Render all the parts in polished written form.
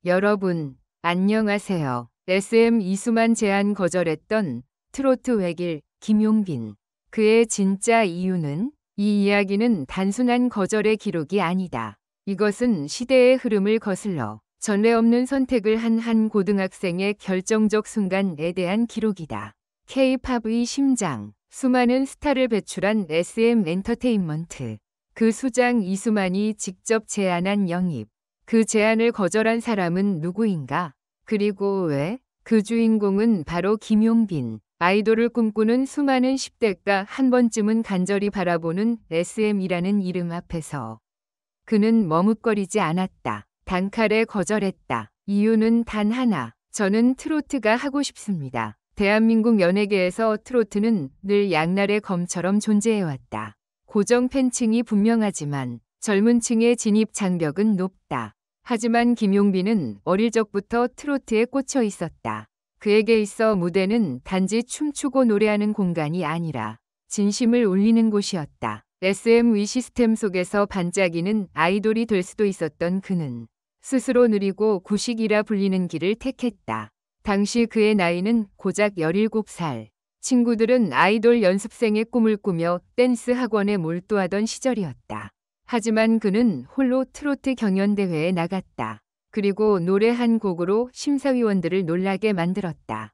여러분, 안녕하세요. SM 이수만 제안 거절했던 트로트 외길 김용빈. 그의 진짜 이유는? 이 이야기는 단순한 거절의 기록이 아니다. 이것은 시대의 흐름을 거슬러 전례 없는 선택을 한 한 고등학생의 결정적 순간에 대한 기록이다. K-팝의 심장, 수많은 스타를 배출한 SM 엔터테인먼트. 그 수장 이수만이 직접 제안한 영입. 그 제안을 거절한 사람은 누구인가? 그리고 왜? 그 주인공은 바로 김용빈. 아이돌을 꿈꾸는 수많은 10대가 한 번쯤은 간절히 바라보는 SM이라는 이름 앞에서 그는 머뭇거리지 않았다. 단칼에 거절했다. 이유는 단 하나. 저는 트로트가 하고 싶습니다. 대한민국 연예계에서 트로트는 늘 양날의 검처럼 존재해왔다. 고정 팬층이 분명하지만 젊은 층의 진입 장벽은 높다. 하지만 김용빈은 어릴 적부터 트로트에 꽂혀 있었다. 그에게 있어 무대는 단지 춤추고 노래하는 공간이 아니라 진심을 울리는 곳이었다. SM의 시스템 속에서 반짝이는 아이돌이 될 수도 있었던 그는 스스로 느리고 구식이라 불리는 길을 택했다. 당시 그의 나이는 고작 17살. 친구들은 아이돌 연습생의 꿈을 꾸며 댄스 학원에 몰두하던 시절이었다. 하지만 그는 홀로 트로트 경연대회에 나갔다. 그리고 노래 한 곡으로 심사위원들을 놀라게 만들었다.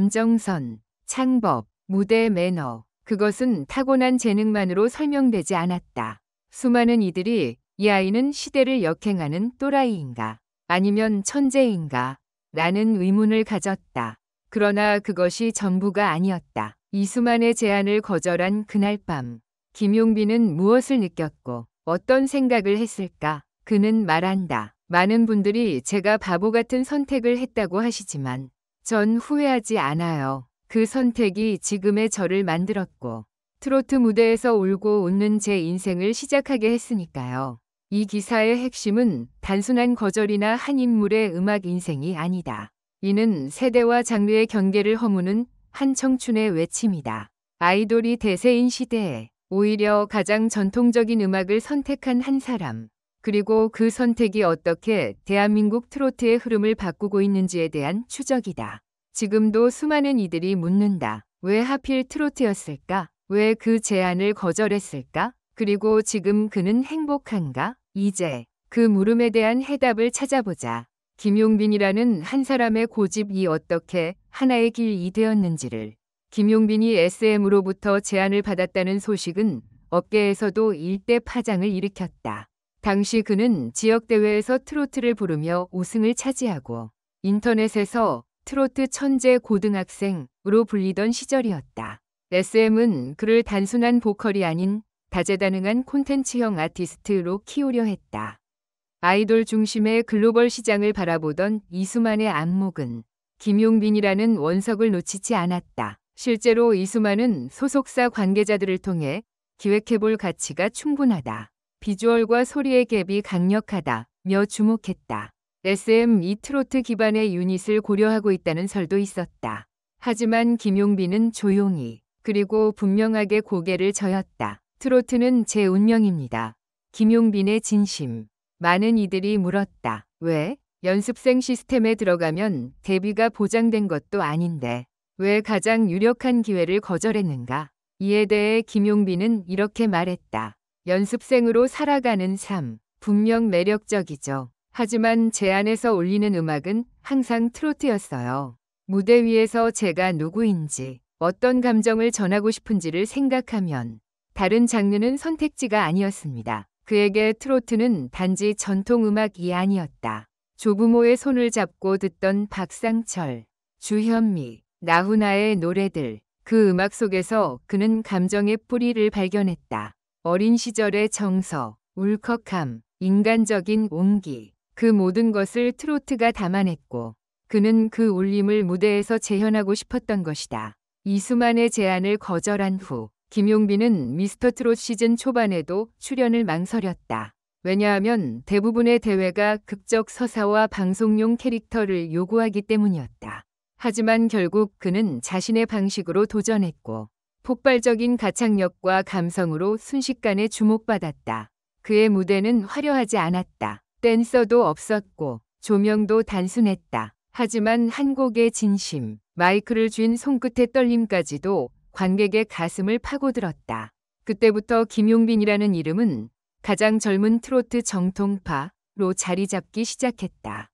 감정선, 창법, 무대 매너. 그것은 타고난 재능만으로 설명되지 않았다. 수많은 이들이 이 아이는 시대를 역행하는 또라이인가? 아니면 천재인가? 라는 의문을 가졌다. 그러나 그것이 전부가 아니었다. 이수만의 제안을 거절한 그날 밤, 김용빈은 무엇을 느꼈고 어떤 생각을 했을까? 그는 말한다. 많은 분들이 제가 바보 같은 선택을 했다고 하시지만 전 후회하지 않아요. 그 선택이 지금의 저를 만들었고 트로트 무대에서 울고 웃는 제 인생을 시작하게 했으니까요. 이 기사의 핵심은 단순한 거절이나 한 인물의 음악 인생이 아니다. 이는 세대와 장르의 경계를 허무는 한 청춘의 외침이다. 아이돌이 대세인 시대에 오히려 가장 전통적인 음악을 선택한 한 사람, 그리고 그 선택이 어떻게 대한민국 트로트의 흐름을 바꾸고 있는지에 대한 추적이다. 지금도 수많은 이들이 묻는다. 왜 하필 트로트였을까? 왜 그 제안을 거절했을까? 그리고 지금 그는 행복한가? 이제 그 물음에 대한 해답을 찾아보자. 김용빈이라는 한 사람의 고집이 어떻게 하나의 길이 되었는지를. 김용빈이 SM으로부터 제안을 받았다는 소식은 업계에서도 일대 파장을 일으켰다. 당시 그는 지역대회에서 트로트를 부르며 우승을 차지하고 인터넷에서 트로트 천재 고등학생으로 불리던 시절이었다. SM은 그를 단순한 보컬이 아닌 다재다능한 콘텐츠형 아티스트로 키우려 했다. 아이돌 중심의 글로벌 시장을 바라보던 이수만의 안목은 김용빈이라는 원석을 놓치지 않았다. 실제로 이수만은 소속사 관계자들을 통해 기획해볼 가치가 충분하다. 비주얼과 소리의 갭이 강력하다며 주목했다. SM 이 트로트 기반의 유닛을 고려하고 있다는 설도 있었다. 하지만 김용빈은 조용히 그리고 분명하게 고개를 저었다. 트로트는 제 운명입니다. 김용빈의 진심. 많은 이들이 물었다. 왜? 연습생 시스템에 들어가면 데뷔가 보장된 것도 아닌데 왜 가장 유력한 기회를 거절했는가? 이에 대해 김용빈은 이렇게 말했다. 연습생으로 살아가는 삶, 분명 매력적이죠. 하지만 제 안에서 울리는 음악은 항상 트로트였어요. 무대 위에서 제가 누구인지, 어떤 감정을 전하고 싶은지를 생각하면 다른 장르는 선택지가 아니었습니다. 그에게 트로트는 단지 전통음악이 아니었다. 조부모의 손을 잡고 듣던 박상철, 주현미, 나훈아의 노래들, 그 음악 속에서 그는 감정의 뿌리를 발견했다. 어린 시절의 정서, 울컥함, 인간적인 온기, 그 모든 것을 트로트가 담아냈고 그는 그 울림을 무대에서 재현하고 싶었던 것이다. 이수만의 제안을 거절한 후 김용빈은 미스터트롯 시즌 초반에도 출연을 망설였다. 왜냐하면 대부분의 대회가 극적 서사와 방송용 캐릭터를 요구하기 때문이었다. 하지만 결국 그는 자신의 방식으로 도전했고 폭발적인 가창력과 감성으로 순식간에 주목받았다. 그의 무대는 화려하지 않았다. 댄서도 없었고 조명도 단순했다. 하지만 한 곡의 진심, 마이크를 쥔 손끝의 떨림까지도 관객의 가슴을 파고들었다. 그때부터 김용빈이라는 이름은 가장 젊은 트로트 정통파로 자리 잡기 시작했다.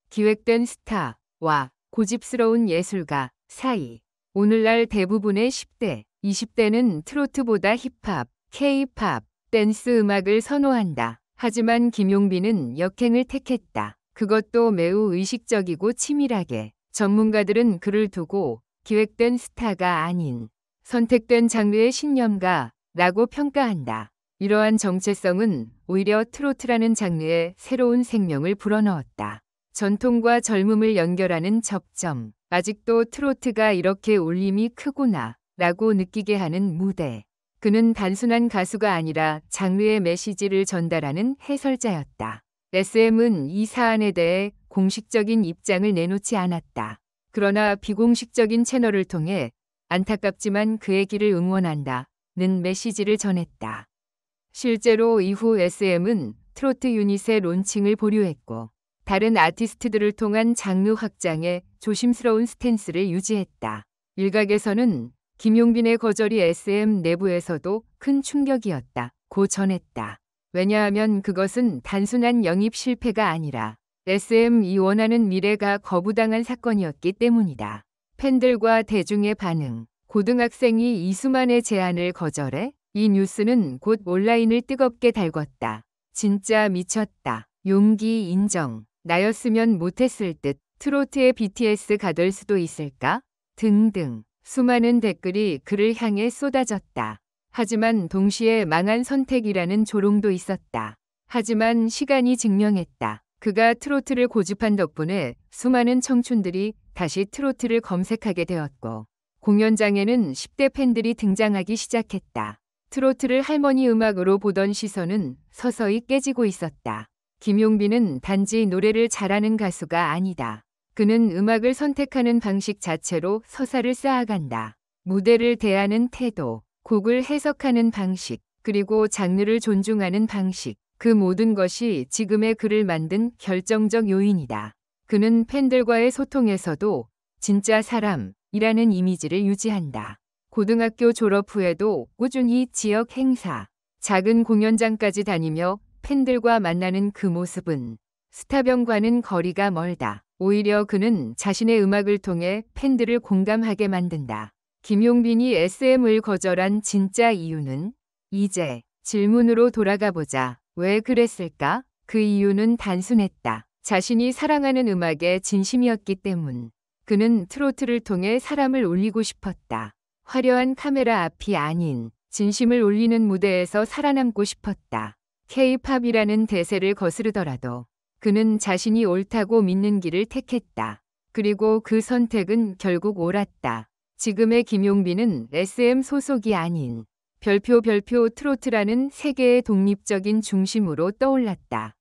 기획된 스타와 고집스러운 예술가 사이. 오늘날 대부분의 10대, 20대는 트로트보다 힙합, K-팝, 댄스 음악을 선호한다. 하지만 김용빈은 역행을 택했다. 그것도 매우 의식적이고 치밀하게. 전문가들은 그를 두고 기획된 스타가 아닌 선택된 장르의 신념가라고 평가한다. 이러한 정체성은 오히려 트로트라는 장르에 새로운 생명을 불어넣었다. 전통과 젊음을 연결하는 접점. 아직도 트로트가 이렇게 울림이 크구나 라고 느끼게 하는 무대. 그는 단순한 가수가 아니라 장르의 메시지를 전달하는 해설자였다. SM은 이 사안에 대해 공식적인 입장을 내놓지 않았다. 그러나 비공식적인 채널을 통해 안타깝지만 그의 길을 응원한다는 메시지를 전했다. 실제로 이후 SM은 트로트 유닛의 론칭을 보류했고 다른 아티스트들을 통한 장르 확장에 조심스러운 스탠스를 유지했다. 일각에서는 김용빈의 거절이 SM 내부에서도 큰 충격이었다고 전했다. 왜냐하면 그것은 단순한 영입 실패가 아니라 SM이 원하는 미래가 거부당한 사건이었기 때문이다. 팬들과 대중의 반응. 고등학생이 이수만의 제안을 거절해? 이 뉴스는 곧 온라인을 뜨겁게 달궜다. 진짜 미쳤다. 용기 인정. 나였으면 못했을 듯. 트로트의 BTS가 될 수도 있을까? 등등. 수많은 댓글이 그를 향해 쏟아졌다. 하지만 동시에 망한 선택이라는 조롱도 있었다. 하지만 시간이 증명했다. 그가 트로트를 고집한 덕분에 수많은 청춘들이 다시 트로트를 검색하게 되었고 공연장에는 10대 팬들이 등장하기 시작했다. 트로트를 할머니 음악으로 보던 시선은 서서히 깨지고 있었다. 김용빈은 단지 노래를 잘하는 가수가 아니다. 그는 음악을 선택하는 방식 자체로 서사를 쌓아간다. 무대를 대하는 태도, 곡을 해석하는 방식, 그리고 장르를 존중하는 방식. 그 모든 것이 지금의 그를 만든 결정적 요인이다. 그는 팬들과의 소통에서도 진짜 사람이라는 이미지를 유지한다. 고등학교 졸업 후에도 꾸준히 지역 행사, 작은 공연장까지 다니며 팬들과 만나는 그 모습은 스타병과는 거리가 멀다. 오히려 그는 자신의 음악을 통해 팬들을 공감하게 만든다. 김용빈이 SM을 거절한 진짜 이유는 이제 질문으로 돌아가 보자. 왜 그랬을까? 그 이유는 단순했다. 자신이 사랑하는 음악에 진심이었기 때문. 그는 트로트를 통해 사람을 울리고 싶었다. 화려한 카메라 앞이 아닌 진심을 울리는 무대에서 살아남고 싶었다. K-팝이라는 대세를 거스르더라도 그는 자신이 옳다고 믿는 길을 택했다. 그리고 그 선택은 결국 옳았다. 지금의 김용빈은 SM 소속이 아닌 별표 트로트라는 세계의 독립적인 중심으로 떠올랐다.